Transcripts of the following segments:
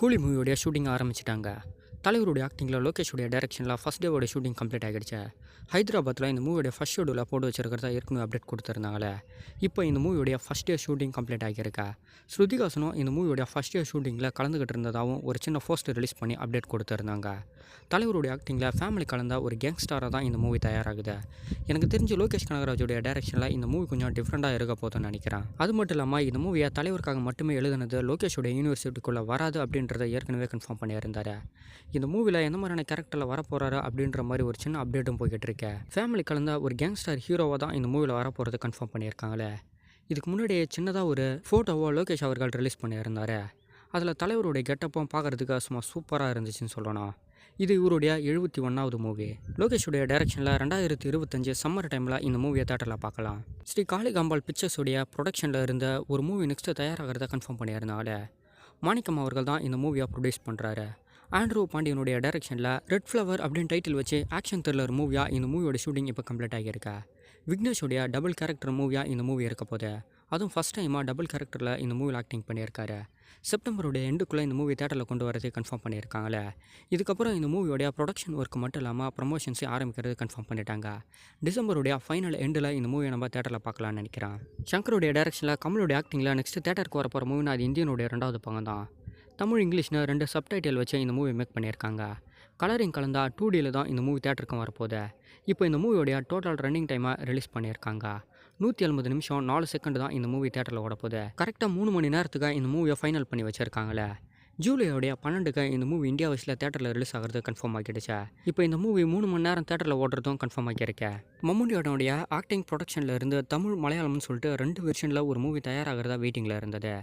கூலி மூவியோடைய ஷூட்டிங் ஆரம்பிச்சிட்டாங்க. தலைவருடைய ஆக்டிங்கில் லோகேஷோடைய டைரக்ஷனில் ஃபஸ்ட் டேவோட ஷூட்டிங் கம்ப்ளீட் ஆகிடுச்சு. ஹைதராபாத்தில் இந்த மூவியோடைய ஃபஸ்ட் ஷெடியூலில் போட்டு வச்சிருக்கிறதா ஏற்கனவே அப்டேட் கொடுத்துருந்தாங்களே. இப்போ இந்த மூவியோடைய ஃபஸ்ட் டே ஷூட்டிங் கம்ப்ளீட் ஆகியிருக்கா. ஸ்ருதிஹாசனும் இந்த மூவியோடைய ஃபஸ்ட் டே ஷூட்டிங்கில் கலந்துக்கிட்டு இருந்ததாகவும் ஒரு சின்ன போஸ்டர் ரிலீஸ் பண்ணி அப்டேட் கொடுத்துருந்தாங்க. தலைவருடைய ஆக்டிங்கில் ஃபேமிலி கலந்த ஒரு கேங்ஸ்டாராக தான் இந்த மூவி தயாராகுது. எனக்கு தெரிஞ்சு லோகேஷ் கனகராஜோடைய டைரக்ஷனில் இந்த மூவி கொஞ்சம் டிஃப்ரெண்ட்டாக இருக்க போதுன்னு நினைக்கிறேன். அது மட்டும் இல்லாமல் இந்த மூவியை தலைவருக்காக மட்டுமே எழுதுனது லோகேஷோடைய யூனிவர்சிட்டிக்குள்ளே வராது அப்படின்றத ஏற்கனவே கன்ஃபார்ம் பண்ணியிருந்தார். இந்த மூவியில் எந்த மாதிரியான கேரக்டரில் வரப்போகிறாரு அப்படின்ற மாதிரி ஒரு சின்ன அப்டேட்டும் போய்கிட்டு இருக்கேன். ஃபேமிலி கலந்த ஒரு கேங்ஸ்டர் ஹீரோவாக தான் இந்த மூவியில் வரப்போகிறது கன்ஃபார்ம் பண்ணியிருக்காங்களே. இதுக்கு முன்னாடியே சின்னதாக ஒரு ஃபோட்டோவோ லோகேஷ் அவர்கள் ரிலீஸ் பண்ணியிருந்தார். அதில் தலைவருடைய கெட்டப்பும் பார்க்குறதுக்கு சும்மா சூப்பராக இருந்துச்சுன்னு சொல்லணும். இது இவருடைய 71வது மூவி. லோகேஷுடைய டைரக்ஷனில் 2025 சம்மர் டைமில் இந்த மூவியை தேட்டரில் பார்க்கலாம். ஸ்ரீ காளிகாம்பாள் பிக்சர்ஸுடைய ப்ரொடக்ஷனில் இருந்த ஒரு மூவி நெக்ஸ்ட்டு தயாராகிறத கன்ஃபார்ம் பண்ணியிருந்தாங்க. மாணிக்கம் அவர்கள் தான் இந்த மூவியை ப்ரொடியூஸ் பண்ணுறாரு. ஆண்ட்ரூ பாண்டியனுடைய டைரக்ஷனில் ரெட் ஃப்ளவர் அப்படின்னு டைட்டில் வச்சு ஆக்ஷன் த்ரில்லர் மூவியாக இந்த மூவியோட ஷூட்டிங் இப்போ கம்ப்ளீட் ஆகியிருக்கா. விக்னேஷுடைய டபுள் கேரக்டர் மூவியாக இந்த மூவி இருக்க போது. அதுவும் ஃபஸ்ட் டைமாக டபுள் கேரக்டரில் இந்த மூவியில் ஆக்டிங் பண்ணியிருக்காரு. செப்டம்பருடைய எண்டுக்குள்ளே இந்த மூவி தேட்டரில் கொண்டு வரது கன்ஃபார்ம் பண்ணியிருக்காங்களே. இதுக்கப்புறம் இந்த மூவியோடைய ப்ரொடக்ஷன் ஒர்க் மட்டும் இல்லாமல் ப்ரமோஷன்ஸே ஆரம்பிக்கிறது கன்ஃபார்ம் பண்ணிட்டாங்க. டிசம்பருடைய ஃபைனல் எண்டில் இந்த மூவியை நம்ம தேட்டரில் பார்க்கலான்னு நினைக்கிறேன். சங்கருடைய டைரக்ஷனில் கமலுடைய ஆக்டிங்கில் நெக்ஸ்ட் தேட்டருக்கு வரப்போகிற மூவினா அது இந்தியனுடைய 2வது பங்கம் தான். தமிழ் இங்கிலீஷ்னு 2 சப்டைட்டில் வச்சு இந்த மூவி மேக் பண்ணியிருக்காங்க. கலரிங் கலந்தா 2Dயில் தான் இந்த மூவி தேட்டருக்கும் வரப்போகுது. இப்போ இந்த மூவியோடைய டோட்டல் ரன்னிங் டைமை ரிலீஸ் பண்ணியிருக்காங்க. 180 நிமிஷம் 4 செகண்ட் தான் இந்த மூவி தேட்டரில் ஓடப்போகுது. கரெக்டாக 3 மணி நேரத்துக்கு இந்த மூவியை ஃபைனல் பண்ணி வச்சுருக்காங்களே. ஜூலையோடைய 12க்கு இந்த மூவி இந்தியா வயசில் தேட்டரில் ரிலீஸ் ஆகிறது கன்ஃபார்ம் ஆகிடுச்சு. இப்போ இந்த மூவி 3 மணி நேரம் தேட்டரில் ஓடுறதும் கன்ஃபார்ம் ஆகியிருக்கேன். மம்முட்டியோடைய ஆக்டிங் ப்ரொடக்ஷனில் இருந்து தமிழ் மலையாளம்னு சொல்லிட்டு 2 வெர்ஷனில் ஒரு மூவி தயாராகிறதா வெயிட்டிங்கில் இருந்தது.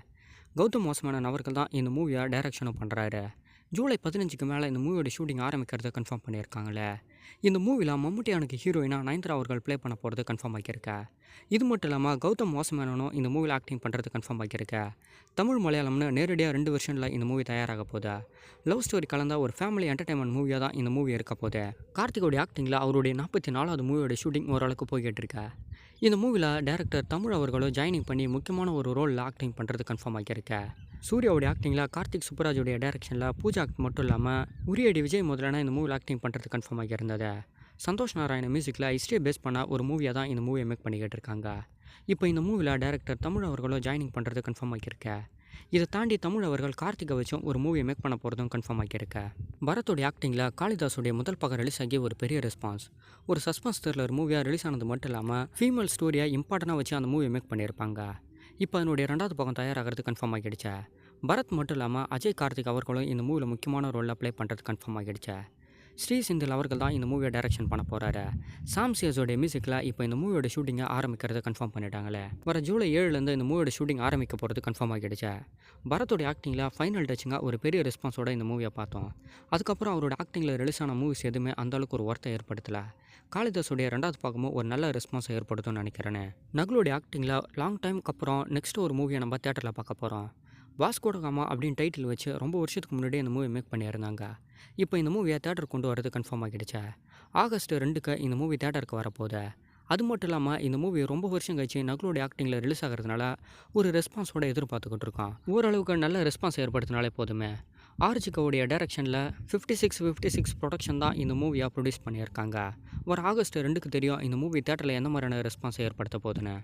கௌதம் வாசுமேனன் அவர்கள் தான் இந்த மூவியை டைரக்ஷனும் பண்ணுறாரு. ஜூலை 15க்கு மேலே இந்த மூவியோட ஷூட்டிங் ஆரம்பிக்கிறத கன்ஃபார்ம் பண்ணியிருக்காங்களே. இந்த மூவியில் மம்முட்டியானுக்கு ஹீரோயினாக நயன்தாரா அவர்கள் ப்ளே பண்ண போகிறது கன்ஃபார்ம் ஆகியிருக்கா. இது மட்டும் இல்லாமல் கௌதம் வாசுமேனனும் இந்த மூவியில் ஆக்டிங் பண்ணுறது கன்ஃபார்ம் ஆகியிருக்கா. தமிழ் மலையாளம்னு நேரடியாக 2 வெர்ஷனில் இந்த மூவி தயாராக போகுது. லவ் ஸ்டோரி கலந்த ஒரு ஃபேமிலி என்டர்டைன்மெண்ட் மூவியாக தான் இந்த மூவி இருக்க போகுது. கார்த்திகோடைய ஆக்டிங்கில் அவருடைய 44வது மூவியோட ஷூட்டிங் ஓரளவுக்கு போய்கிட்டு இருக்கா. இந்த மூவியில் டைரக்டர் தமிழ் அவர்களும் ஜாயினிங் பண்ணி முக்கியமான ஒரு ரோலில் ஆக்டிங் பண்ணுறது கன்ஃபார்ம் ஆகியிருக்கா. சூர்யாவுடைய ஆக்டிங்கில் கார்த்திக் சுப்புராஜுடைய டைரக்ஷனில் பூஜா ஆக்ட் மட்டும் இல்லாமல் உரியடி விஜய் முதலான இந்த மூவியில் ஆக்டிங் பண்ணுறது கன்ஃபார்ம் ஆகியிருந்தது. சந்தோஷ் நாராயண மியூசிக்கில் ஹிஸ்டரியை பேஸ் பண்ண ஒரு மூவியாக தான் இந்த மூவியை மேக் பண்ணிக்கிட்டு இருக்காங்க. இப்போ இந்த மூவியில் டைரக்டர் தமிழ் அவர்களும் ஜாயினிங் பண்ணுறது கன்ஃபார்ம் ஆகியிருக்க. இதை தாண்டி தமிழ் அவர்கள் கார்த்திகை வச்சும் ஒரு மூவியை மேக் பண்ண போகிறதும் கன்ஃபார்ம் ஆகியிருக்க. பரத்தோடைய ஆக்டிங்கில் காளிதாஸுடைய முதல் பக்கம் ரிலீஸ் ஆகி ஒரு பெரிய ரெஸ்பான்ஸ். ஒரு சஸ்பென்ஸ் த்ரில்லர் மூவியாக ரிலீஸ் ஆனது மட்டும் இல்லாமல் ஃபீமேல் ஸ்டோரியை இம்பார்ட்டண்டாக வச்சு அந்த மூவியை மேக் பண்ணியிருப்பாங்க. இப்போ அதனுடைய 2வது பக்கம் தயாராகிறது கன்ஃபார்ம் ஆகிடுச்சு. பரத் மட்டும் இல்லாமல் அஜய் கார்த்திக் அவர்களும் இந்த மூவியில் முக்கியமான ரோலில் ப்ளே பண்ணுறது கன்ஃபார்ம் ஆகிடுச்சு. ஸ்ரீ செந்தில் அவர்கள் தான் இந்த மூவியை டைரக்ஷன் பண்ண போகிறாரு. சாம் சியர்ஸோடைய மியூசிக்கில் இப்போ இந்த மூவியோட ஷூட்டிங்கை ஆரம்பிக்கிறத கன்ஃபார்ம் பண்ணிட்டாங்களே. வர ஜூலை 7லேருந்து இந்த மூவியோட ஷூட்டிங் ஆரம்பிக்க போகிறது கன்ஃபார்ம் ஆகிடுச்சு. பரத்தோடைய ஆக்டிங்கில் ஃபைனல் டச்சிங்காக ஒரு பெரிய ரெஸ்பான்ஸோட இந்த மூவியை பார்த்தோம். அதுக்கப்புறம் அவரோட ஆக்டிங்கில் ரிலீஸ் ஆன மூவிஸ் எதுவுமே அந்தளவுக்கு ஒரு ஒர்த்தை ஏற்படுத்தலை. காளிதாஸுடைய 2வது பாகமும் ஒரு நல்ல ரெஸ்பான்ஸை ஏற்படுத்தும்னு நினைக்கிறேன். நகுலுடைய ஆக்டிங்கில் லாங் டைமுக்கு அப்புறம் நெக்ஸ்ட் ஒரு மூவியை நம்ம தேட்டரில் பார்க்க போகிறோம். வாஸ்கோடகாமா அப்படின்னு டைட்டில் வச்சு ரொம்ப வருஷத்துக்கு முன்னாடியே இந்த மூவி மேக் பண்ணியிருந்தாங்க. இப்போ இந்த மூவியை தேட்டருக்கு கொண்டு வரது கன்ஃபார்ம் ஆகிடுச்சு. ஆகஸ்ட் 2க்கு இந்த மூவி தேட்டருக்கு வரப்போகுது. அது மட்டும் இல்லாமல் இந்த மூவி ரொம்ப வருஷம் கழிச்சு நகுலோடைய ஆக்டிங்கில் ரிலீஸ் ஆகிறதுனால ஒரு ரெஸ்பான்ஸோட எதிர்பார்த்துக்கிட்டு இருக்கோம். ஓரளவுக்கு நல்ல ரெஸ்பான்ஸ் ஏற்படுத்தினாலே போதுமே. ஆர்ஜிகோடைய டைரக்ஷனில் 56 ப்ரொடக்ஷன் தான் இந்த மூவியாக ப்ரொடியூஸ் பண்ணியிருக்காங்க. வர ஆகஸ்ட் 2க்கு தெரியும் இந்த மூவி தேட்டரில் எந்த மாதிரியான ரெஸ்பான்ஸை ஏற்படுத்த போகுதுன்னு.